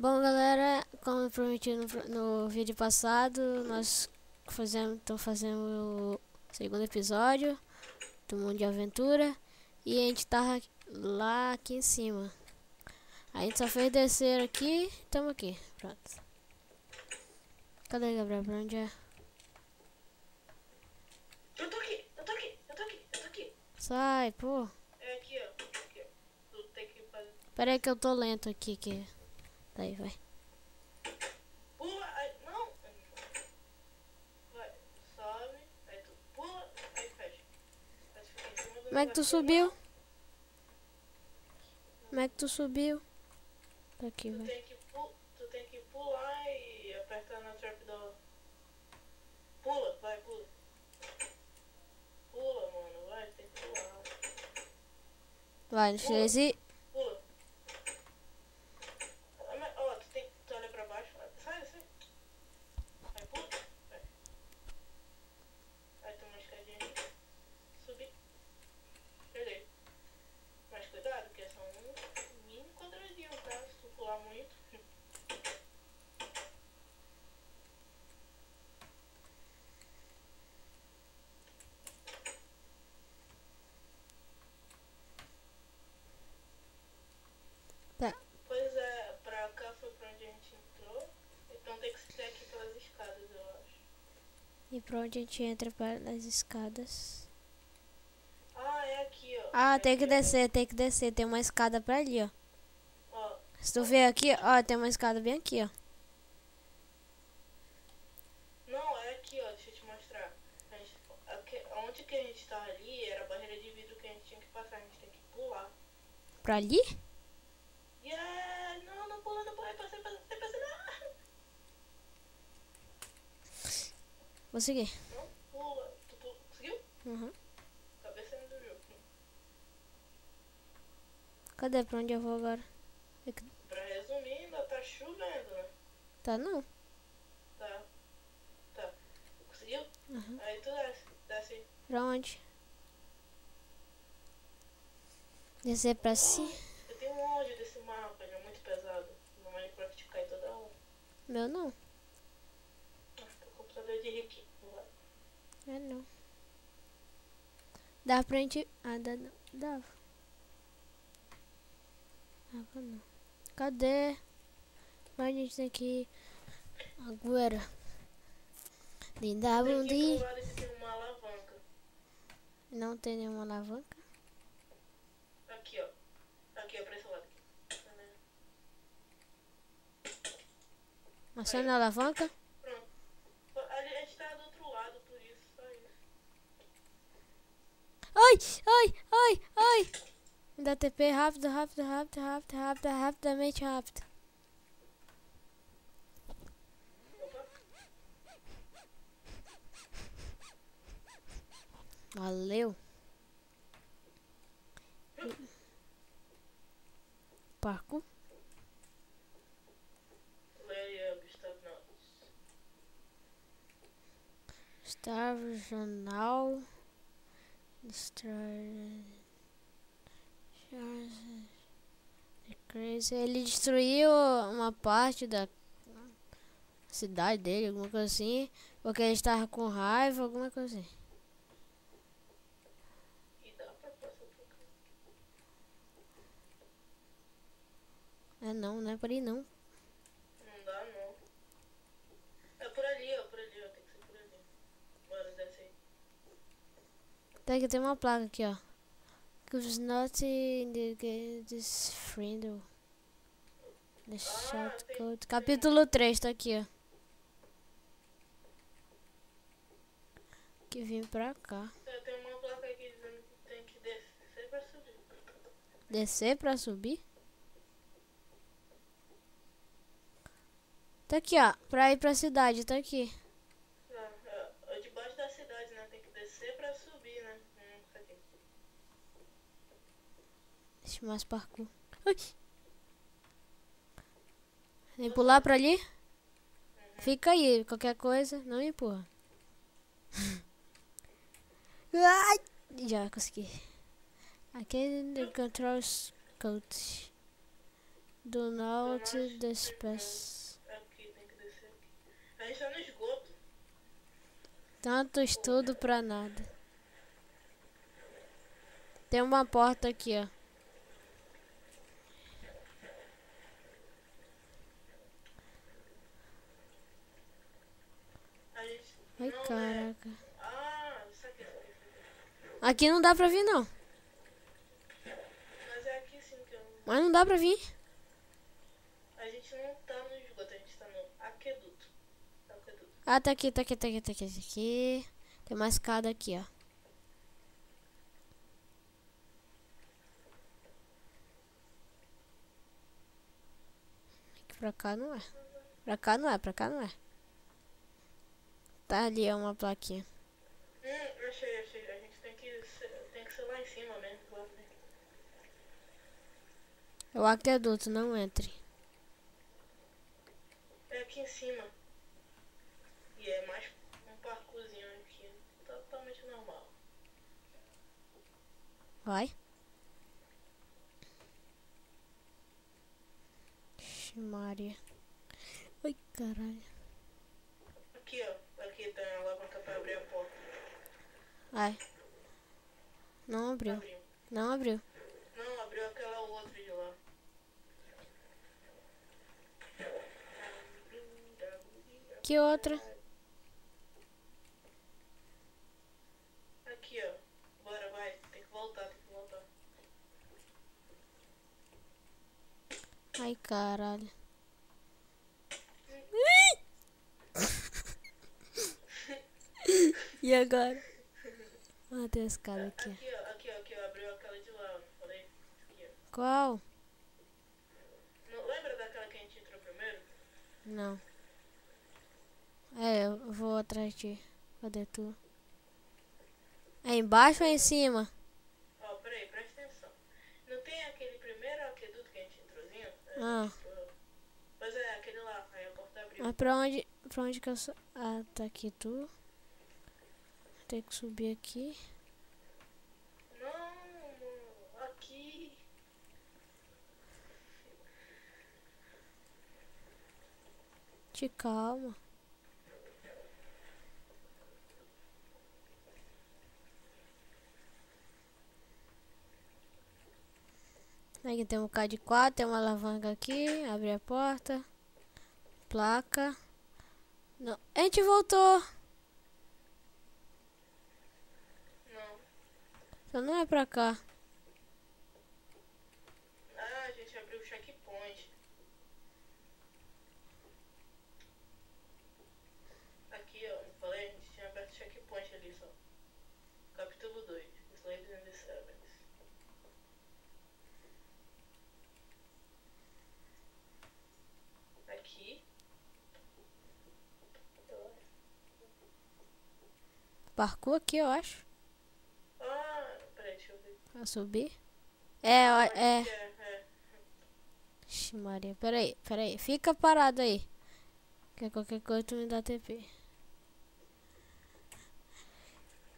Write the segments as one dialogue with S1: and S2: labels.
S1: Bom, galera, como prometi no vídeo passado, nós estamos fazendo o segundo episódio do Mundo de Aventura e a gente tá lá aqui em cima. A gente só fez descer aqui, estamos aqui, pronto. Cadê, Gabriel? Pra onde é?
S2: Eu tô aqui.
S1: Sai, pô.
S2: É aqui, ó. Aqui, ó. Tu tem que fazer.
S1: Pera aí que eu tô lento aqui, que... Daí, vai.
S2: Pula, aí. Não! Vai, sobe, aí tu pula, aí fecha. Aí tu fica em cima do
S1: Como é que tu
S2: negócio.
S1: subiu? Como é que tu subiu? Tá aqui,
S2: Tu
S1: vai.
S2: tem que pular e apertar na trapdoor. Pula, vai, pula. Pula, mano, vai, tem que pular.
S1: Vai, no 3 e...
S2: Pula. Ó, tu olha pra baixo, sai. Aí pula, vai. Aí tem uma escadinha aqui. Subir. Beleza. Mas cuidado, que é só um mini quadradinho, tá? Se tu pular muito.
S1: Tá.
S2: Pois é, pra cá foi pra onde a gente entrou. Então tem que ser aqui pelas escadas, eu acho.
S1: E pra onde a gente entra pelas escadas?
S2: Ah, é aqui, ó.
S1: Ah,
S2: É
S1: tem que
S2: aqui, ó.
S1: descer, tem que descer. Tem uma escada pra ali, ó.
S2: Ó,
S1: Se tu ver aqui, ó, tem uma escada bem aqui, ó.
S2: não, é aqui, ó. Deixa eu te mostrar. Onde que a gente tá ali era a barreira de vidro que a gente tinha que passar. A gente tem que pular.
S1: Pra ali?
S2: Yeah! Não pula, não. Passei, não.
S1: Vou seguir.
S2: Não pula. Tu conseguiu?
S1: Uhum.
S2: Cabeça do jogo.
S1: Cadê? Pra onde eu vou agora?
S2: Pra resumir, ainda tá chovendo, né?
S1: Tá, não.
S2: Tá. Conseguiu?
S1: Uhum.
S2: Aí tu desce.
S1: Pra onde? Descer pra cima?
S2: Eu tenho um ódio desse mapa, ele é muito pesado. No Minecraft cai toda hora.
S1: Meu não.
S2: O computador é de rico.
S1: É não. Dá pra gente... Ah, dava. Dava não. Cadê? Mas a gente tem que ir agora. Linda
S2: Tem
S1: bom
S2: que ir
S1: dia.
S2: pro lado que tem uma alavanca.
S1: Não tem nenhuma alavanca.
S2: Aqui, ó. Aqui, ó, pra esse lado. Tá vendo?
S1: Aciona a alavanca.
S2: Pronto. A gente tá do outro lado, por isso, só isso.
S1: Ai. Dá TP rapidamente rápido.
S2: Opa.
S1: Valeu. Parkour.
S2: Leia Gustavo Notes.
S1: Star Jornal. Crazy. Ele destruiu uma parte da cidade dele, alguma coisa assim. Porque ele estava com raiva, alguma coisa assim.
S2: E dá pra passar por cá.
S1: Não é por aí não.
S2: Não dá, não. É por ali, ó. Tem que ser por ali. Bora, desce aí.
S1: Tem que ter uma placa aqui, ó. Gives not indicate this friend. The shortcut. Capítulo 3, tá aqui, ó. Que vim pra cá.
S2: Tem uma placa aqui dizendo que tem que descer pra subir.
S1: Descer pra subir? Tá aqui, ó. Pra ir pra cidade, tá aqui.
S2: É debaixo da cidade, né? Tem que descer pra subir, né? Isso aqui.
S1: Deixa mais parkour. Ai. Vem pular pra ali? Fica aí, qualquer coisa, não me empurra. Ai, já consegui. Aqui the controls code. Do norte das peças.
S2: Aqui, tem que descer aqui. A gente tá no esgoto.
S1: Tanto estudo pra nada. Tem uma porta aqui, ó.
S2: A gente
S1: Ai,
S2: não é...
S1: caraca.
S2: Ah, isso aqui.
S1: Aqui não dá pra vir, não.
S2: Mas é aqui sim que eu...
S1: Mas não dá pra vir.
S2: A gente não tá no esgoto, a gente tá no aqueduto. Aqueduto.
S1: Ah, tá aqui, tá aqui, tá aqui, tá aqui, tá aqui. Tem uma escada aqui, ó. Aqui pra cá não é. Pra cá não é, pra cá não é. Tá ali, ó, uma plaquinha.
S2: Achei. A gente tem que ser lá em cima mesmo. Lá, né?
S1: É o aqueduto, não entre.
S2: É aqui em cima. E é mais um parkourzinho aqui. Totalmente normal.
S1: Vai. Ixi, Maria. Ai, caralho.
S2: Aqui, ó. Aqui tem a alavanca pra abrir a porta.
S1: Ai. Não abriu.
S2: Abriu.
S1: Não abriu.
S2: Não, abriu aquela outra de lá.
S1: Que outra?
S2: Aqui, ó. Bora, vai. Tem que voltar.
S1: Ai, caralho. E agora? Ah, tem a escada aqui.
S2: Aqui, ó. Abriu aquela de lá, não falei? Aqui, ó.
S1: Qual?
S2: Não, lembra daquela que a gente entrou primeiro?
S1: Não. É, eu vou atrás de ti. Cadê tu? É embaixo ou é em cima?
S2: Ó, peraí, presta atenção. Não tem aquele primeiro aqueduto que a gente entrouzinho?
S1: Ah.
S2: Pois é, aquele lá. Aí a porta abriu.
S1: Mas pra onde que eu sou? Ah, tá aqui tu. Tem que subir aqui.
S2: Não, aqui.
S1: Te calma. Aqui tem um bocado de quadro, tem uma alavanca aqui, abre a porta. Placa. Não, a gente voltou.
S2: Não.
S1: Só não é pra cá.
S2: Ah, a gente abriu o checkpoint. Aqui, ó, não falei? A gente tinha aberto o checkpoint ali só. Capítulo 2. Slaves and the Sevens. Aqui.
S1: Parkour aqui, eu acho.
S2: Ah, peraí, deixa eu ver.
S1: Pra subir. É, ó, é.
S2: É.
S1: Ixi, Maria, peraí. Fica parado aí. Que qualquer coisa tu me dá TP.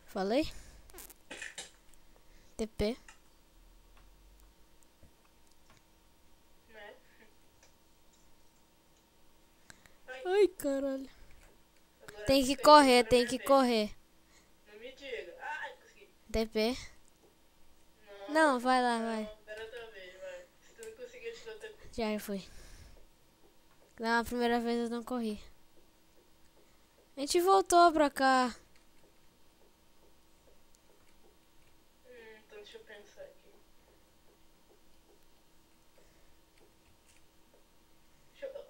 S1: Falei? TP.
S2: Né?
S1: Ai, caralho.
S2: Agora
S1: Tem que
S2: TP,
S1: correr,
S2: agora
S1: tem
S2: minha
S1: que
S2: vez.
S1: correr.
S2: Não me diga. Ah, consegui.
S1: TP.
S2: Não,
S1: Não, vai lá, vai.
S2: Agora é tua vez, vai. Se tu não conseguir, eu te dou TP.
S1: Já foi. Na primeira vez eu não corri. A gente voltou pra cá.
S2: Então deixa eu pensar aqui.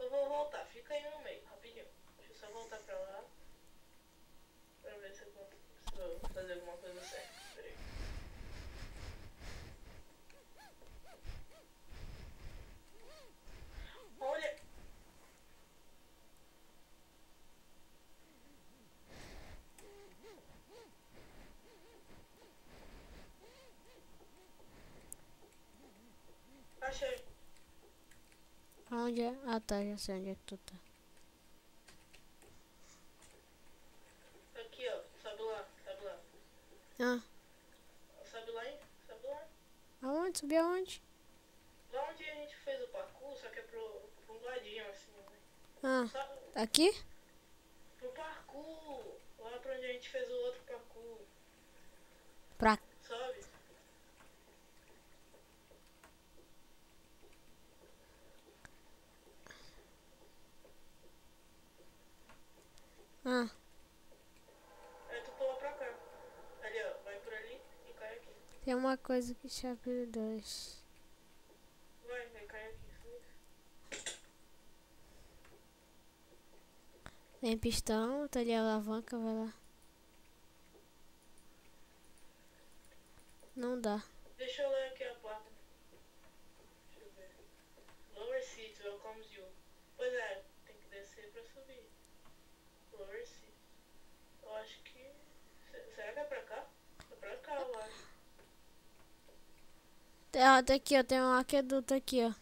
S2: Eu vou voltar, fica aí no meio, rapidinho. Deixa eu só voltar pra lá. Pra ver se eu consigo fazer alguma coisa certa. Peraí. Olha! Achei.
S1: Onde é? Ah, tá, já sei onde é que tu tá.
S2: Aqui, ó. Sobe lá.
S1: Ah,
S2: Sobe lá, hein? Sobe lá.
S1: aonde? Subir aonde?
S2: Lá onde a gente fez o parkour, só que ladinho assim, né?
S1: Ah,
S2: Só
S1: aqui?
S2: pro parkour. Lá pra onde a gente fez o outro parkour.
S1: Pra...
S2: Sabe?
S1: Ah,
S2: Aí tu pula pra cá. Ali, ó. Vai por ali e cai aqui.
S1: tem uma coisa que te abre dois.
S2: Vai cai aqui.
S1: Tem pistão, tá ali a alavanca, vai lá. Não dá.
S2: Deixa eu ler aqui a placa. Deixa eu ver. Lower seats welcomes you. Pois é, tem que descer pra subir. Lower seats. Eu acho que... Será que é pra cá? É pra cá, eu acho.
S1: Tá aqui, ó. Tem um aqueduto aqui, ó.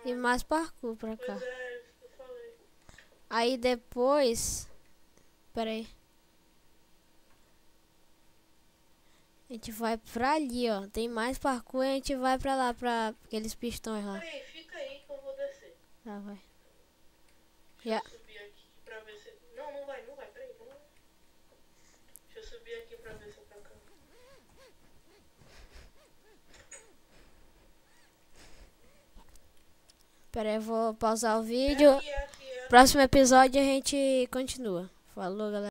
S1: E mais parkour pra cá.
S2: Pois é, isso que eu falei.
S1: Aí depois... Pera aí. A gente vai pra ali, ó. Tem mais parkour e a gente vai pra lá, pra aqueles pistões lá.
S2: Peraí, fica aí que eu vou descer.
S1: Tá, vai.
S2: Deixa
S1: Já.
S2: eu subir aqui pra ver se... Não vai, peraí. Não vai. Deixa eu subir aqui pra ver se é pra cá.
S1: Pera aí, eu vou pausar o vídeo.
S2: Aqui.
S1: Próximo episódio a gente continua. Falou, galera.